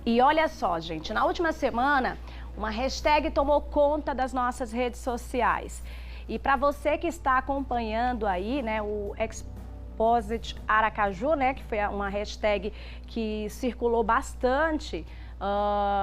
E olha só, gente, na última semana, uma hashtag tomou conta das nossas redes sociais. E para você que está acompanhando aí, né, o Exposit Aracaju, né, que foi uma hashtag que circulou bastante,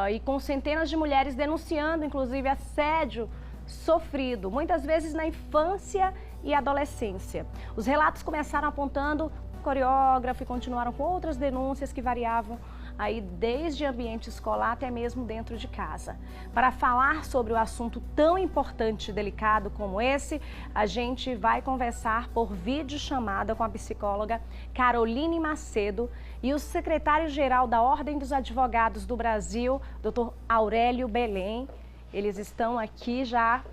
e com centenas de mulheres denunciando, inclusive, assédio sofrido, muitas vezes na infância e adolescência. Os relatos começaram apontando coreógrafo e continuaram com outras denúncias que variavam aí desde ambiente escolar até mesmo dentro de casa. Para falar sobre o assunto tão importante e delicado como esse, a gente vai conversar por videochamada com a psicóloga Caroline Macedo e o secretário-geral da Ordem dos Advogados do Brasil, Dr. Aurélio Belém. Eles estão aqui já.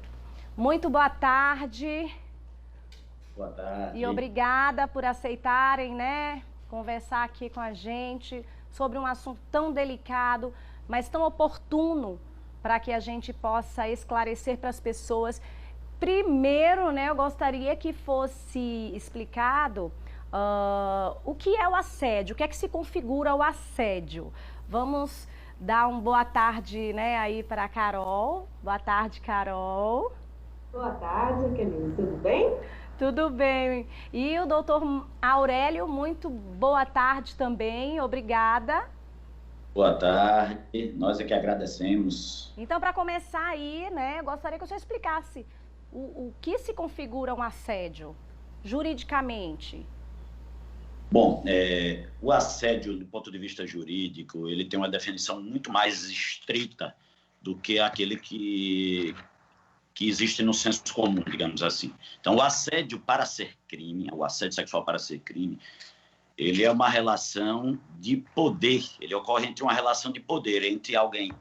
Muito boa tarde. Boa tarde. E obrigada por aceitarem, né, conversar aqui com a gente sobre um assunto tão delicado, mas tão oportuno para que a gente possa esclarecer para as pessoas. Primeiro, né, eu gostaria que fosse explicado o que é o assédio, o que é que se configura o assédio. Vamos dar uma boa tarde, né, aí para a Carol. Boa tarde, Carol. Boa tarde, Kelly. Tudo bem? Tudo bem. E o doutor Aurélio, muito boa tarde também, obrigada. Boa tarde, nós é que agradecemos. Então, para começar aí, né, eu gostaria que o senhor explicasse o que se configura um assédio, juridicamente. Bom, o assédio, do ponto de vista jurídico, ele tem uma definição muito mais estrita do que aquele que existe no senso comum, digamos assim. Então, o assédio para ser crime, o assédio sexual para ser crime, ele é uma relação de poder, ele ocorre entre uma relação de poder, entre alguém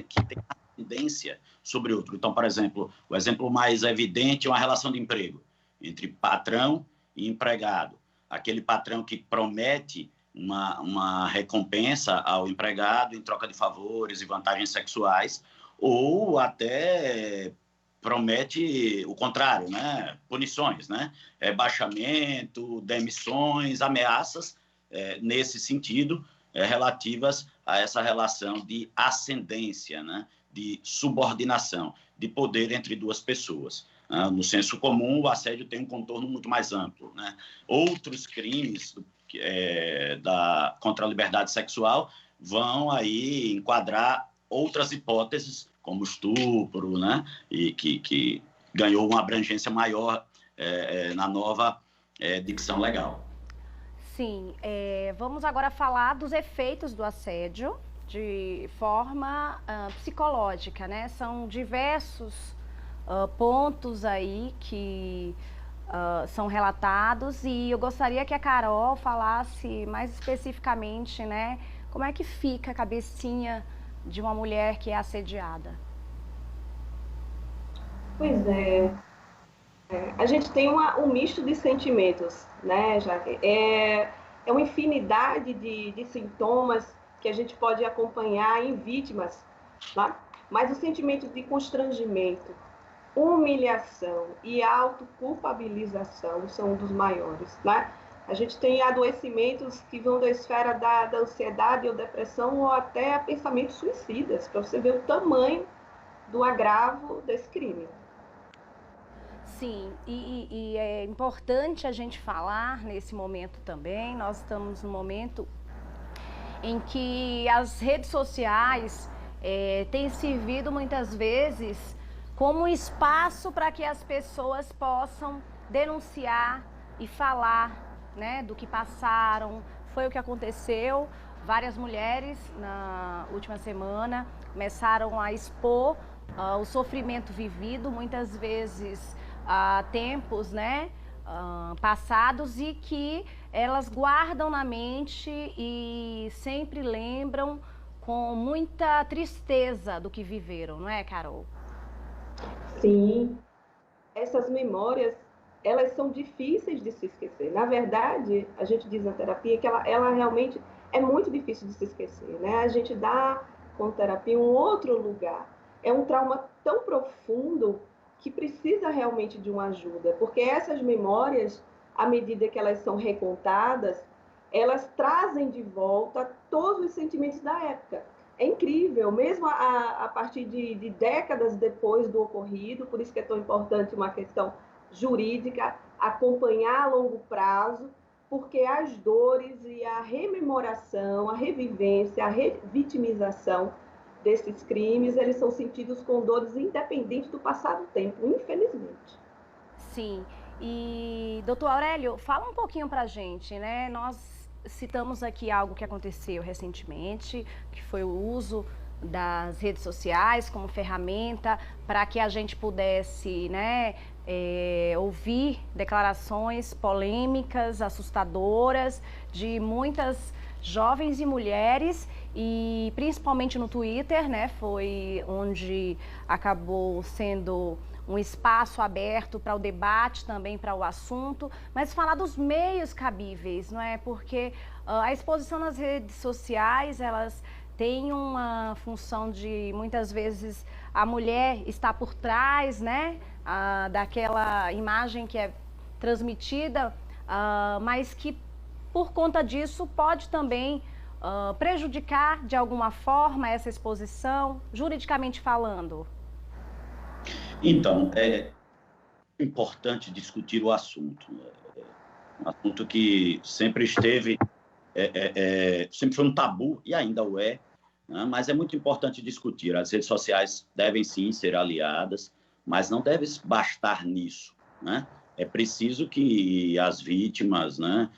que tem ascendência sobre outro. Então, por exemplo, o exemplo mais evidente é uma relação de emprego, entre patrão e empregado. Aquele patrão que promete uma recompensa ao empregado em troca de favores e vantagens sexuais, ou até promete o contrário, né? Punições, né? Baixamento, demissões, ameaças, nesse sentido, relativas a essa relação de ascendência, né? De subordinação, de poder entre duas pessoas. No senso comum, o assédio tem um contorno muito mais amplo, né? Outros crimes contra a liberdade sexual vão aí enquadrar outras hipóteses, como estupro, né? E que ganhou uma abrangência maior na nova dicção legal. Sim, vamos agora falar dos efeitos do assédio de forma psicológica, né? São diversos pontos aí que são relatados e eu gostaria que a Carol falasse mais especificamente, né? Como é que fica a cabecinha de uma mulher que é assediada? Pois a gente tem um misto de sentimentos, né, Jaque? É uma infinidade de sintomas que a gente pode acompanhar em vítimas, tá? Mas os sentimentos de constrangimento, humilhação e autoculpabilização são um dos maiores, né? A gente tem adoecimentos que vão da esfera da ansiedade ou depressão ou até a pensamentos suicidas, para você ver o tamanho do agravo desse crime. Sim, e é importante a gente falar nesse momento também, nós estamos num momento em que as redes sociais têm servido muitas vezes como um espaço para que as pessoas possam denunciar e falar, né, do que passaram. Foi o que aconteceu. Várias mulheres na última semana começaram a expor o sofrimento vivido, muitas vezes tempos, né, passados, e que elas guardam na mente e sempre lembram com muita tristeza do que viveram, não é, Carol? Sim, essas memórias, elas são difíceis de se esquecer. Na verdade, a gente diz na terapia que ela realmente é muito difícil de se esquecer, né? A gente dá com terapia um outro lugar. É um trauma tão profundo que precisa realmente de uma ajuda, porque essas memórias, à medida que elas são recontadas, elas trazem de volta todos os sentimentos da época. é incrível, mesmo a partir de décadas depois do ocorrido, por isso que é tão importante uma questão jurídica, acompanhar a longo prazo, porque as dores e a rememoração, a revivência, a revitimização desses crimes, eles são sentidos com dores independentes do passar do tempo, infelizmente. Sim, e doutor Aurélio, fala um pouquinho pra gente, né? Nós citamos aqui algo que aconteceu recentemente, que foi o uso das redes sociais como ferramenta para que a gente pudesse, né, ouvir declarações polêmicas, assustadoras de muitas jovens e mulheres, e principalmente no Twitter, né, foi onde acabou sendo um espaço aberto para o debate, também para o assunto, mas falar dos meios cabíveis, não é? Porque a exposição nas redes sociais, elas têm uma função de, muitas vezes, a mulher está por trás, né, daquela imagem que é transmitida, mas que, por conta disso, pode também prejudicar, de alguma forma, essa exposição, juridicamente falando. Então, é importante discutir o assunto. Um assunto que sempre esteve, sempre foi um tabu, e ainda o é, né? Mas é muito importante discutir. As redes sociais devem, sim, ser aliadas, mas não deve bastar nisso, né? É preciso que as vítimas, né,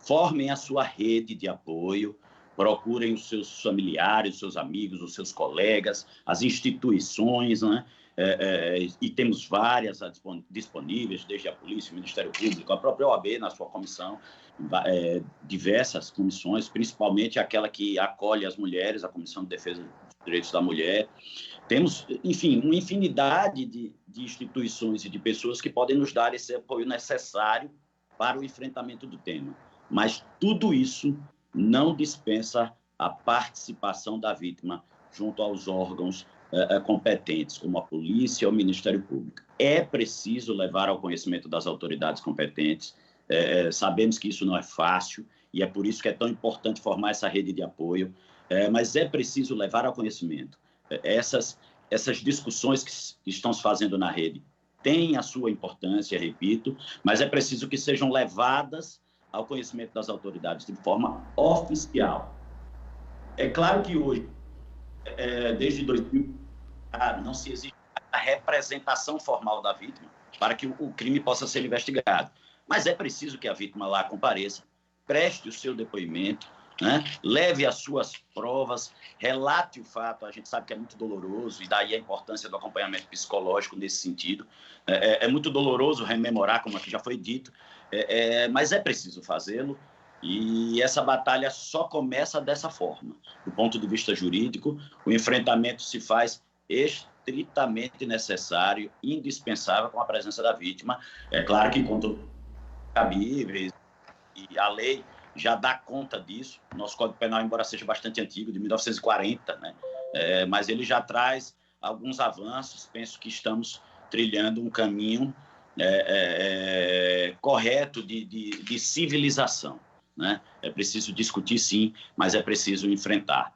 formem a sua rede de apoio, procurem os seus familiares, os seus amigos, os seus colegas, as instituições, né? E temos várias disponíveis, desde a polícia, o Ministério Público, a própria OAB na sua comissão, diversas comissões, principalmente aquela que acolhe as mulheres, a Comissão de Defesa dos Direitos da Mulher. Temos, enfim, uma infinidade de instituições e de pessoas que podem nos dar esse apoio necessário para o enfrentamento do tema. Mas tudo isso não dispensa a participação da vítima junto aos órgãos competentes, como a polícia ou o Ministério Público. É preciso levar ao conhecimento das autoridades competentes. Sabemos que isso não é fácil e é por isso que é tão importante formar essa rede de apoio, mas é preciso levar ao conhecimento. Essas discussões que estão se fazendo na rede têm a sua importância, repito, mas é preciso que sejam levadas ao conhecimento das autoridades de forma oficial. É claro que hoje, desde 2000, não se existe a representação formal da vítima para que o crime possa ser investigado. Mas é preciso que a vítima lá compareça, preste o seu depoimento, né? Leve as suas provas, relate o fato. A gente sabe que é muito doloroso e daí a importância do acompanhamento psicológico nesse sentido. É muito doloroso rememorar, como aqui já foi dito, mas é preciso fazê-lo. E essa batalha só começa dessa forma. Do ponto de vista jurídico, o enfrentamento se faz estritamente necessário, indispensável com a presença da vítima. É claro que enquanto cabíveis, e a lei já dá conta disso. Nosso Código Penal, embora seja bastante antigo, de 1940, né? Mas ele já traz alguns avanços. Penso que estamos trilhando um caminho correto de civilização, né? É preciso discutir, sim, mas é preciso enfrentar.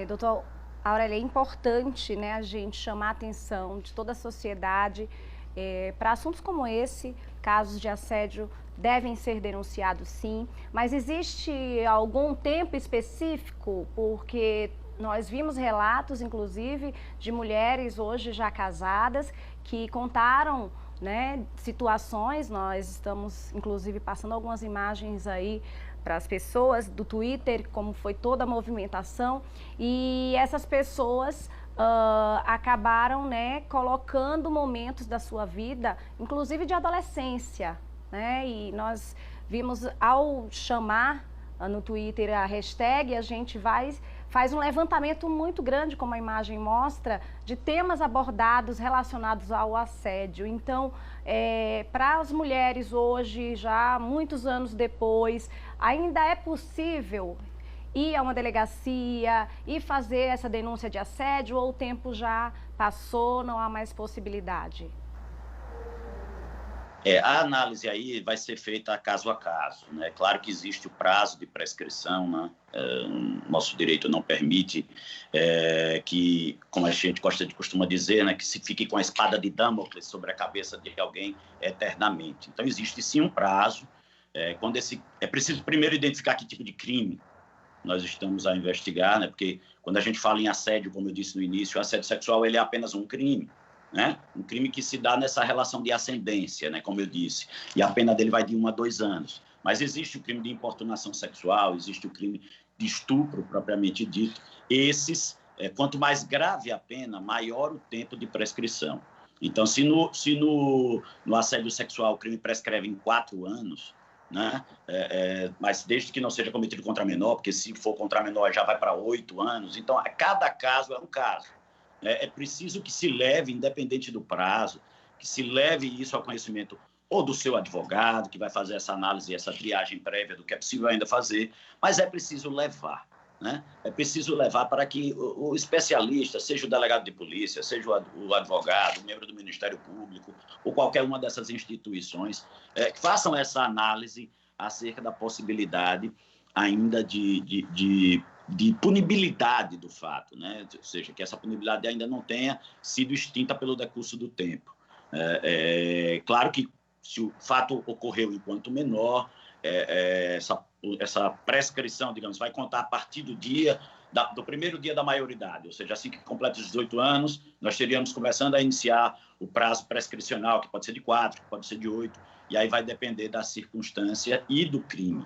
Doutor Aurélio, é importante, né, a gente chamar a atenção de toda a sociedade para assuntos como esse. Casos de assédio devem ser denunciados, sim, mas existe algum tempo específico? Porque nós vimos relatos, inclusive, de mulheres hoje já casadas que contaram, né, situações. Nós estamos, inclusive, passando algumas imagens aí para as pessoas do Twitter, como foi toda a movimentação, e essas pessoas acabaram, né, colocando momentos da sua vida, inclusive de adolescência, né? E nós vimos, ao chamar no Twitter a hashtag, a gente faz um levantamento muito grande, como a imagem mostra, de temas abordados relacionados ao assédio. Então, para as mulheres hoje, já muitos anos depois, ainda é possível ir a uma delegacia e fazer essa denúncia de assédio, ou o tempo já passou, não há mais possibilidade? A análise aí vai ser feita caso a caso, né? Claro que existe o prazo de prescrição, né? Nosso direito não permite que, como a gente costuma dizer, né, que se fique com a espada de Damocles sobre a cabeça de alguém eternamente. Então, existe sim um prazo. É preciso primeiro identificar que tipo de crime nós estamos a investigar, né? Porque quando a gente fala em assédio, como eu disse no início, o assédio sexual ele é apenas um crime. Né? Um crime que se dá nessa relação de ascendência, né? Como eu disse, e a pena dele vai de 1 a 2 anos. Mas existe o crime de importunação sexual, existe o crime de estupro, propriamente dito. Esses, quanto mais grave a pena, maior o tempo de prescrição. Então, se no assédio sexual o crime prescreve em 4 anos, né? Mas desde que não seja cometido contra menor, porque se for contra menor já vai para 8 anos. Então, cada caso é um caso. É preciso que se leve, independente do prazo, que se leve isso ao conhecimento ou do seu advogado, que vai fazer essa análise, essa triagem prévia do que é possível ainda fazer, mas é preciso levar, né? É preciso levar para que o especialista, seja o delegado de polícia, seja o advogado, o membro do Ministério Público, ou qualquer uma dessas instituições, que façam essa análise acerca da possibilidade ainda de punibilidade do fato, né? Ou seja, que essa punibilidade ainda não tenha sido extinta pelo decurso do tempo. Claro que se o fato ocorreu enquanto menor, essa prescrição, digamos, vai contar a partir do primeiro dia da maioridade, ou seja, assim que completa os 18 anos, nós teríamos começando a iniciar o prazo prescricional, que pode ser de 4, que pode ser de 8, e aí vai depender da circunstância e do crime.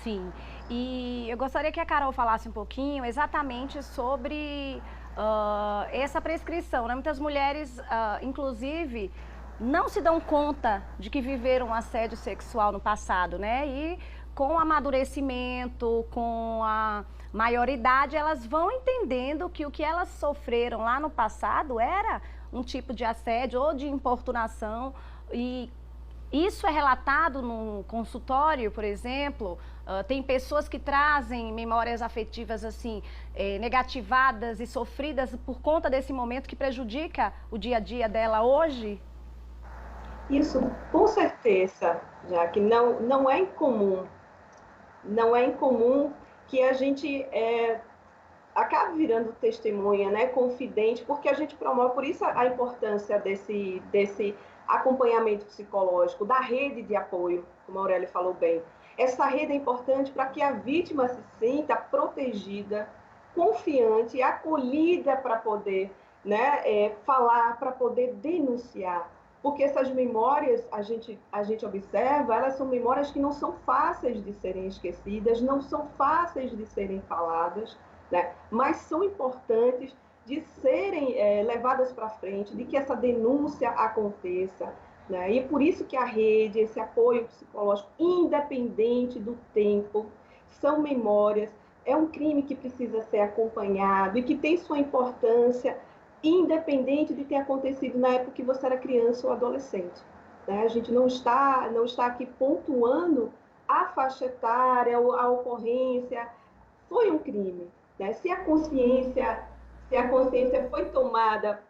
Sim, e eu gostaria que a Carol falasse um pouquinho exatamente sobre essa prescrição, né? Muitas mulheres, inclusive, não se dão conta de que viveram assédio sexual no passado, né? E com o amadurecimento, com a maioridade, elas vão entendendo que o que elas sofreram lá no passado era um tipo de assédio ou de importunação, e isso é relatado no consultório, por exemplo. Tem pessoas que trazem memórias afetivas assim, negativadas e sofridas por conta desse momento que prejudica o dia a dia dela hoje? Isso, com certeza, já que não é incomum. Não é incomum que a gente acabe virando testemunha, né, confidente, porque a gente promove, por isso a importância desse acompanhamento psicológico, da rede de apoio, como a Aurélia falou bem. Essa rede é importante para que a vítima se sinta protegida, confiante, acolhida para poder, né, falar, para poder denunciar. Porque essas memórias, a gente observa, elas são memórias que não são fáceis de serem esquecidas, não são fáceis de serem faladas, né? Mas são importantes de serem levadas para frente, de que essa denúncia aconteça, né? E por isso que a rede, esse apoio psicológico, independente do tempo, são memórias, é um crime que precisa ser acompanhado e que tem sua importância, independente de ter acontecido na época que você era criança ou adolescente, né? A gente não está aqui pontuando a faixa etária, a ocorrência. Foi um crime, né? Se a consciência foi tomada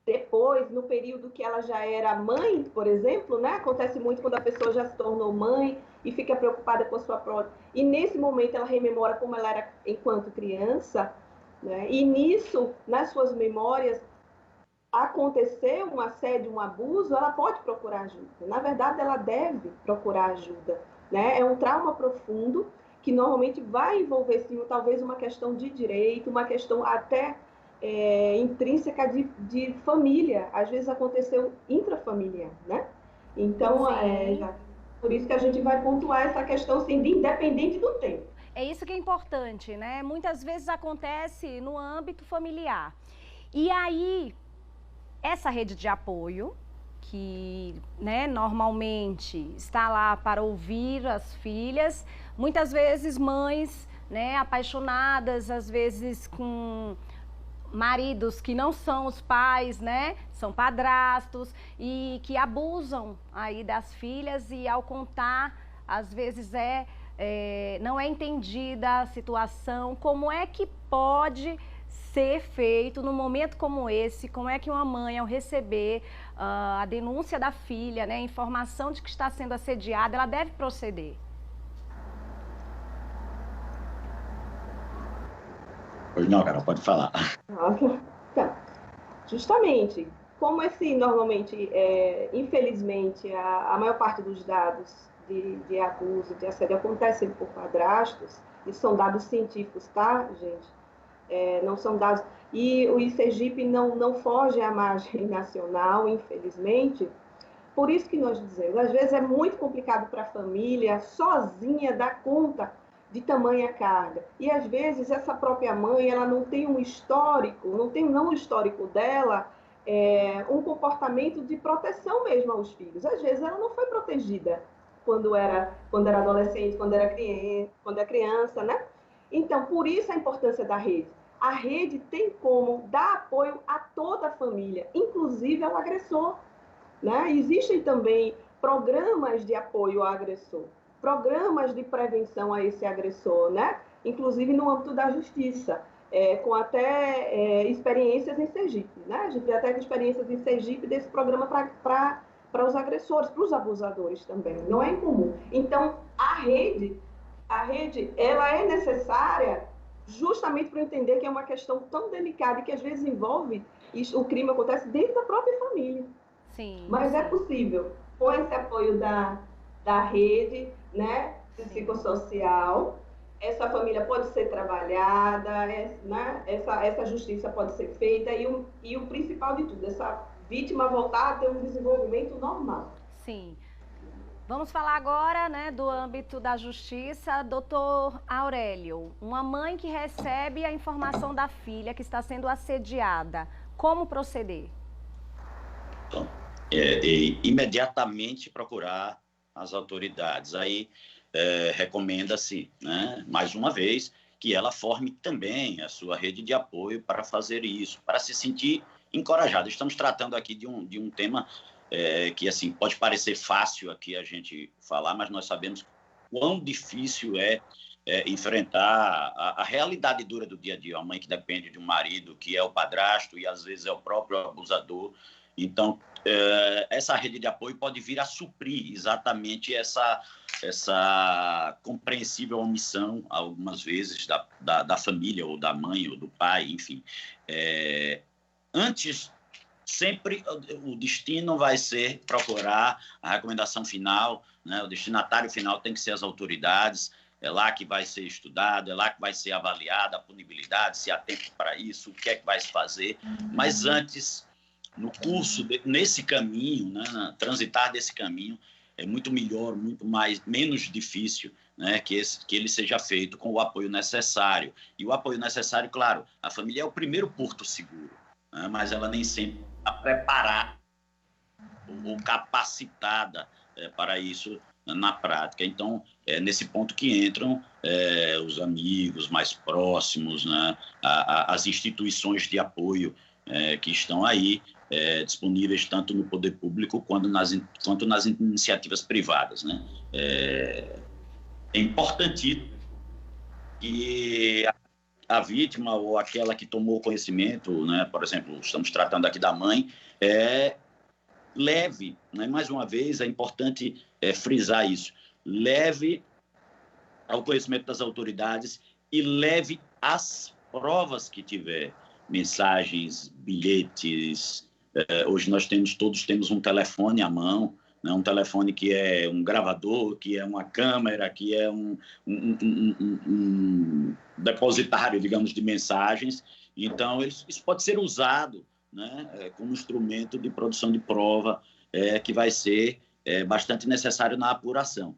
depois, no período que ela já era mãe, por exemplo, né? Acontece muito quando a pessoa já se tornou mãe e fica preocupada com a sua própria... E nesse momento ela rememora como ela era enquanto criança, né? E nisso, nas suas memórias, aconteceu um assédio, um abuso, ela pode procurar ajuda. Na verdade, ela deve procurar ajuda, né? É um trauma profundo que normalmente vai envolver, sim, talvez uma questão de direito, uma questão até intrínseca de família. Às vezes aconteceu intrafamiliar, né? Então, por isso que a gente vai pontuar essa questão, sim, de independente do tempo. É isso que é importante, né? Muitas vezes acontece no âmbito familiar. E aí, essa rede de apoio, que, né, normalmente está lá para ouvir as filhas, muitas vezes mães, né, apaixonadas, às vezes com maridos que não são os pais, né, são padrastos, e que abusam aí das filhas, e ao contar, às vezes não é entendida a situação, como é que pode ser feito num momento como esse? Como é que uma mãe, ao receber a denúncia da filha, né, a informação de que está sendo assediada, ela deve proceder? Pois não, Carol, pode falar. Então, justamente, como normalmente, infelizmente, a maior parte dos dados de abuso, de assédio acontecem por padrastos, e são dados científicos, tá, gente? Não são dados... E o Sergipe não foge à margem nacional, infelizmente. Por isso que nós dizemos, às vezes é muito complicado para a família sozinha dar conta de tamanha carga. E às vezes essa própria mãe, ela não tem um histórico, não o histórico dela, um comportamento de proteção mesmo aos filhos. Às vezes ela não foi protegida quando era adolescente, quando é criança, né? Então, por isso a importância da rede. A rede tem como dar apoio a toda a família, inclusive ao agressor, né? Existem também programas de apoio ao agressor, programas de prevenção a esse agressor, né? Inclusive no âmbito da justiça, com até experiências em Sergipe, né? A gente tem até experiências em Sergipe desse programa para os agressores, para os abusadores também, não é incomum. Então, a rede, ela é necessária justamente para entender que é uma questão tão delicada e que às vezes envolve, o crime acontece dentro da própria família. Sim. Mas é possível, com esse apoio da rede, né, psicossocial, essa família pode ser trabalhada, né, essa justiça pode ser feita e o principal de tudo, essa vítima voltar a ter um desenvolvimento normal. Sim. Vamos falar agora, né, do âmbito da justiça. Doutor Aurélio, uma mãe que recebe a informação da filha que está sendo assediada, como proceder? Então, imediatamente procurar as autoridades. Aí recomenda-se, né, mais uma vez, que ela forme também a sua rede de apoio para fazer isso, para se sentir encorajada. Estamos tratando aqui de um tema que assim pode parecer fácil aqui a gente falar, mas nós sabemos quão difícil é enfrentar a realidade dura do dia a dia. A mãe que depende de um marido, que é o padrasto e às vezes é o próprio abusador. Então, essa rede de apoio pode vir a suprir exatamente essa compreensível omissão, algumas vezes, da família, ou da mãe, ou do pai, enfim. Antes, sempre o destino vai ser procurar a recomendação final, né? O destinatário final tem que ser as autoridades, é lá que vai ser estudado, é lá que vai ser avaliada a punibilidade, se há tempo para isso, o que é que vai se fazer. Mas antes, no curso, nesse caminho, né, transitar desse caminho, é muito melhor, menos difícil, né, que ele seja feito com o apoio necessário. E o apoio necessário, claro, a família é o primeiro porto seguro, né, mas ela nem sempre está preparada ou capacitada para isso na prática. Então, é nesse ponto que entram os amigos mais próximos, né, as instituições de apoio que estão aí, disponíveis tanto no poder público quanto nas iniciativas privadas, né? É importantíssimo que a vítima ou aquela que tomou conhecimento, né, por exemplo, estamos tratando aqui da mãe, leve, né, mais uma vez, é importante frisar isso, leve ao conhecimento das autoridades e leve as provas que tiver, mensagens, bilhetes. Hoje todos temos um telefone à mão, né, um telefone que é um gravador, que é uma câmera, que é um depositário, digamos, de mensagens. Então, isso pode ser usado, né, como instrumento de produção de prova, que vai ser bastante necessário na apuração.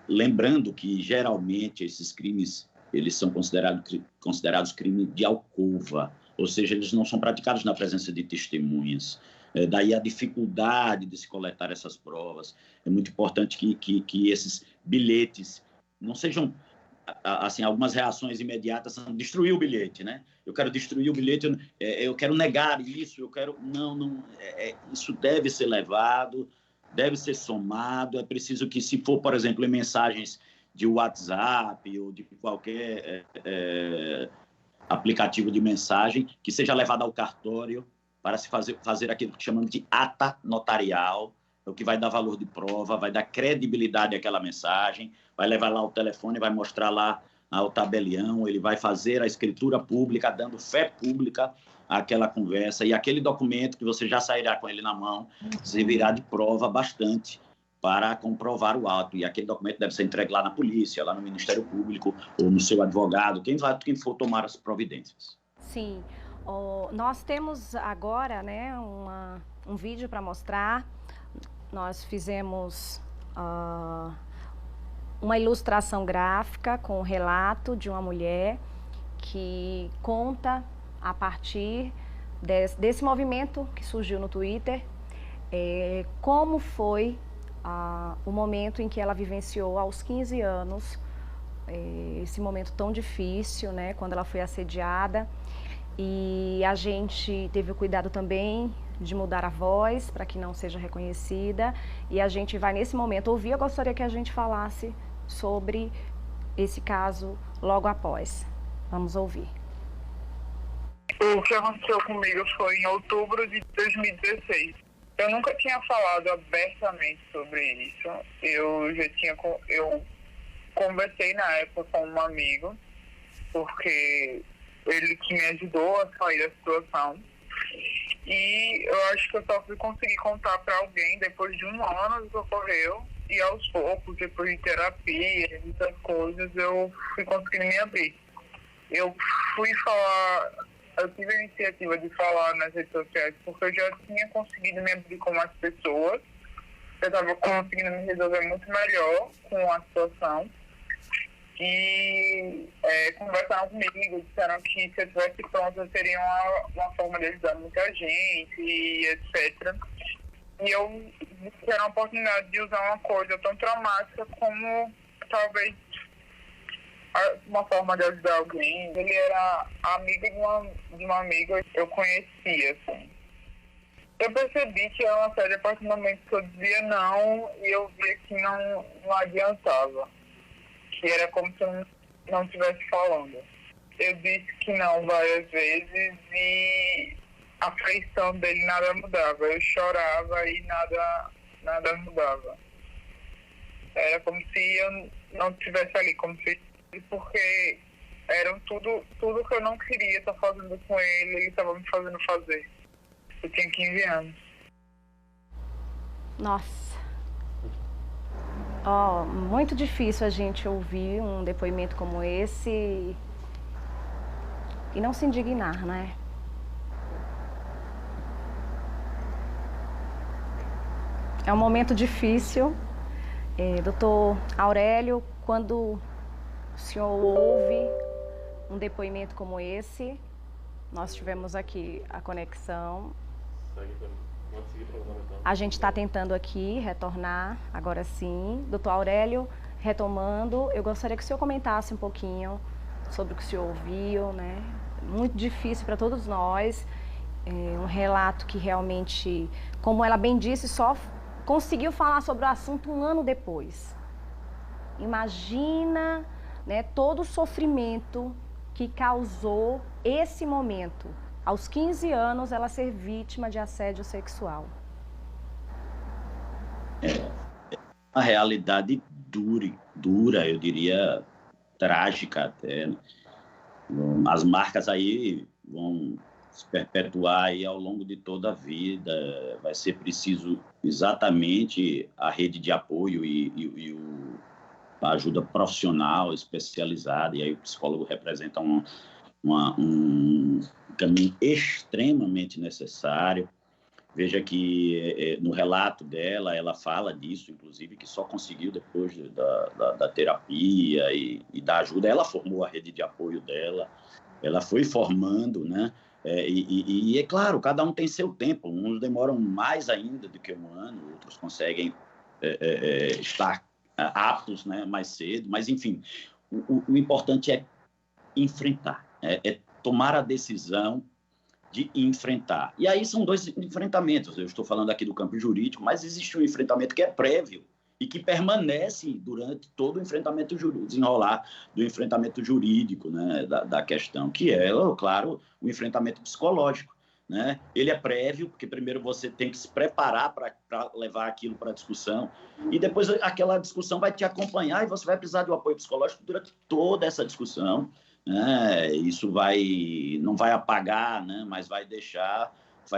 Lembrando que, geralmente, esses crimes eles são considerados crimes de alcova, ou seja, eles não são praticados na presença de testemunhas. Daí a dificuldade de se coletar essas provas. É muito importante que esses bilhetes não sejam, assim, algumas reações imediatas são destruir o bilhete, né? Eu quero destruir o bilhete, eu quero negar isso, eu quero... Não, isso deve ser levado, deve ser somado. É preciso que, se for, por exemplo, em mensagens de WhatsApp ou de qualquer aplicativo de mensagem, que seja levado ao cartório para se fazer aquilo que chamamos de ata notarial, o que vai dar valor de prova, vai dar credibilidade àquela mensagem, vai levar lá o telefone, vai mostrar lá ao tabelião, ele vai fazer a escritura pública, dando fé pública àquela conversa, e aquele documento que você já sairá com ele na mão servirá de prova bastante para comprovar o ato. E aquele documento deve ser entregue lá na polícia, lá no Ministério Público, ou no seu advogado, quem for tomar as providências. Sim. Nós temos agora, né, um vídeo para mostrar. Nós fizemos uma ilustração gráfica com o relato de uma mulher que conta a partir desse movimento que surgiu no Twitter, como foi o momento em que ela vivenciou aos 15 anos, esse momento tão difícil, né, quando ela foi assediada. E a gente teve o cuidado também de mudar a voz para que não seja reconhecida. E a gente vai, nesse momento, ouvir. Eu gostaria que a gente falasse sobre esse caso logo após. Vamos ouvir. O que aconteceu comigo foi em outubro de 2016. Eu nunca tinha falado abertamente sobre isso. Eu conversei na época com um amigo, porque ele que me ajudou a sair da situação. E eu acho que eu só fui conseguir contar para alguém depois de um ano do que ocorreu. E aos poucos, depois de terapia e muitas coisas, eu fui conseguindo me abrir. Eu tive a iniciativa de falar nas redes sociais porque eu já tinha conseguido me abrir com as pessoas. Eu estava conseguindo me resolver muito melhor com a situação. E conversaram comigo, disseram que se eu estivesse pronta seria uma forma de ajudar muita gente, e etc. E eu tive a oportunidade de usar uma coisa tão traumática como talvez uma forma de ajudar alguém. Ele era amigo de uma amiga que eu conhecia, assim. Eu percebi que era uma série a partir do momento que eu dizia não, e eu via que não adiantava. Que era como se eu não estivesse falando. Eu disse que não várias vezes e a feição dele nada mudava. Eu chorava e nada mudava. Era como se eu não estivesse ali, porque eram tudo que eu não queria estar fazendo com ele estava me fazendo fazer. Eu tinha 15 anos. Nossa. Muito difícil a gente ouvir um depoimento como esse e não se indignar, né? É um momento difícil. Doutor Aurélio, quando o senhor ouve um depoimento como esse, nós tivemos aqui a conexão. A gente está tentando aqui retornar, agora sim. Doutor Aurélio, retomando, eu gostaria que o senhor comentasse um pouquinho sobre o que o senhor ouviu, né? Muito difícil para todos nós, um relato que realmente, como ela bem disse, só conseguiu falar sobre o assunto um ano depois. Imagina, né, todo o sofrimento que causou esse momento. Aos 15 anos, ela ser vítima de assédio sexual. É uma realidade dura, eu diria, trágica até. As marcas aí vão se perpetuar aí ao longo de toda a vida. Vai ser preciso exatamente a rede de apoio e a ajuda profissional especializada. E aí o psicólogo representa um caminho extremamente necessário. Veja que no relato dela, ela fala disso, inclusive, que só conseguiu depois da terapia e da ajuda. Ela formou a rede de apoio dela, ela foi formando, né? E é claro, cada um tem seu tempo. Uns demoram mais ainda do que um ano, outros conseguem estar aptos, né, mais cedo. Mas, enfim, o importante é enfrentar. É tomar a decisão de enfrentar. E aí são dois enfrentamentos. Eu estou falando aqui do campo jurídico, mas existe um enfrentamento que é prévio, e que permanece durante todo o enfrentamento jurídico, desenrolar do enfrentamento jurídico, né, da questão, que é, claro, o enfrentamento psicológico. Né? Ele é prévio, porque primeiro você tem que se preparar para levar aquilo para a discussão, e depois aquela discussão vai te acompanhar e você vai precisar do apoio psicológico durante toda essa discussão. Né? Isso não vai apagar, né? Mas vai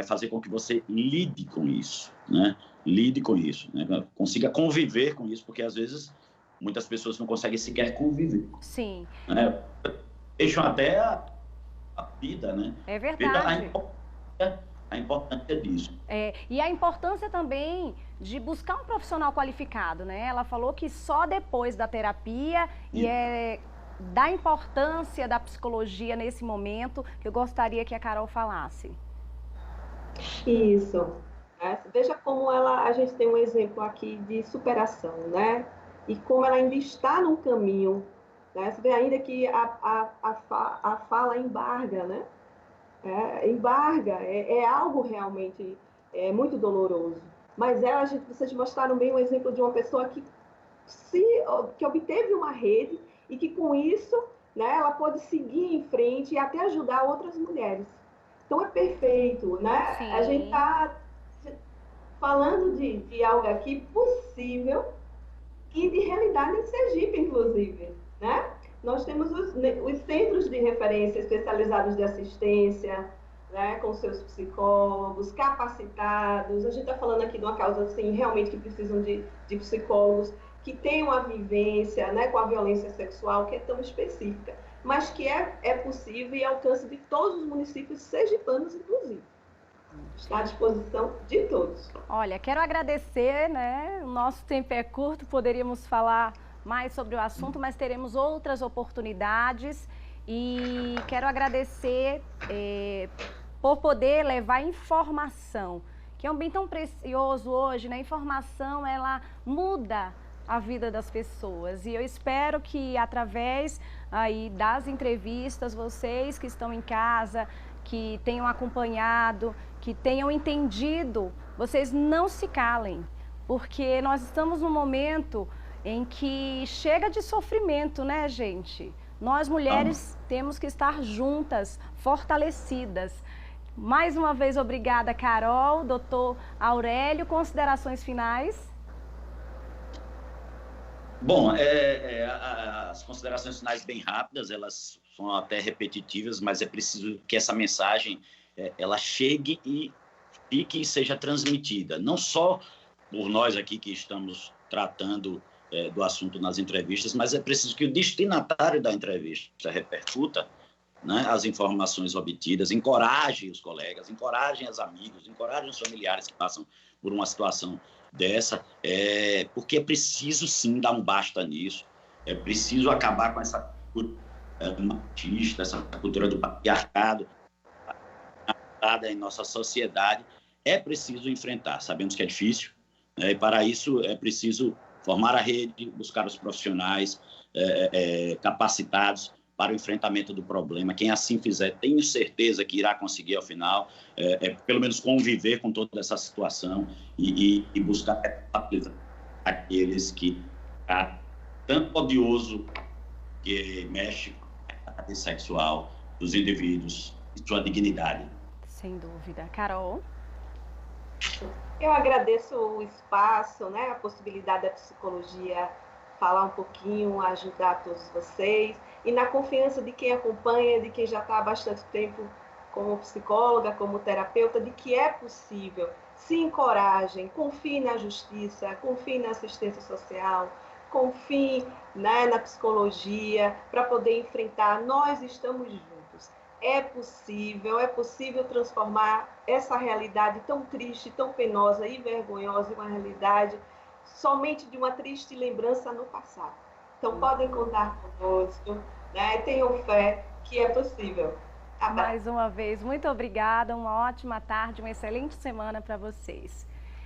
fazer com que você lide com isso, né? Lide com isso, né? Consiga conviver com isso, porque às vezes muitas pessoas não conseguem sequer conviver. Sim. Né? Deixam até a vida, né? É verdade. A importância disso. E a importância também de buscar um profissional qualificado, né? Ela falou que só depois da terapia da importância da psicologia nesse momento, que eu gostaria que a Carol falasse. Isso. Veja como a gente tem um exemplo aqui de superação, né? E como ela ainda está num caminho, né? Você vê ainda que a fala embarga, né? Embarga, é algo realmente muito doloroso. Mas vocês mostraram bem um exemplo de uma pessoa que obteve uma rede e que com isso, né, ela pode seguir em frente e até ajudar outras mulheres. Então é perfeito, né? Sim. A gente está falando de algo aqui possível e de realidade em Sergipe, inclusive, né? Nós temos os centros de referência especializados de assistência, né, com seus psicólogos capacitados. A gente está falando aqui de uma causa assim, realmente que precisam de psicólogos que tenham a vivência, né, com a violência sexual, que é tão específica, mas que é possível e alcance de todos os municípios sergipanos, inclusive. Está à disposição de todos. Olha, quero agradecer, né? O nosso tempo é curto, poderíamos falar mais sobre o assunto, mas teremos outras oportunidades e quero agradecer por poder levar informação, que é um bem tão precioso hoje, né? A informação, ela muda a vida das pessoas e eu espero que através aí das entrevistas, vocês que estão em casa, que tenham acompanhado, que tenham entendido, vocês não se calem, porque nós estamos num momento em que chega de sofrimento, né, gente? Nós, mulheres, temos que estar juntas, fortalecidas. Mais uma vez, obrigada, Carol, doutor Aurélio, considerações finais? Bom, as considerações finais bem rápidas, elas são até repetitivas, mas é preciso que essa mensagem ela chegue e fique e seja transmitida, não só por nós aqui que estamos tratando do assunto nas entrevistas, mas é preciso que o destinatário da entrevista repercuta, né, as informações obtidas, encoraje os colegas, encorajem os amigos, encorajem os familiares que passam por uma situação dessa, porque é preciso sim dar um basta nisso, é preciso acabar com essa cultura machista, essa cultura do patriarcado em nossa sociedade. É preciso enfrentar, sabemos que é difícil, né, e para isso é preciso formar a rede, buscar os profissionais capacitados para o enfrentamento do problema. Quem assim fizer, tenho certeza que irá conseguir, ao final, pelo menos conviver com toda essa situação e buscar aqueles que tanto odioso que mexe com a caráter sexual dos indivíduos e sua dignidade. Sem dúvida. Carol? Eu agradeço o espaço, né, a possibilidade da psicologia falar um pouquinho, ajudar todos vocês, e na confiança de quem acompanha, de quem já está há bastante tempo como psicóloga, como terapeuta, de que é possível. Se encorajem, confiem na justiça, confiem na assistência social, confiem, né, na psicologia, para poder enfrentar. Nós estamos juntos. É possível transformar essa realidade tão triste, tão penosa e vergonhosa em uma realidade somente de uma triste lembrança no passado. Então, podem contar conosco, né? Tenham fé que é possível. Mais uma vez, muito obrigada, uma ótima tarde, uma excelente semana para vocês.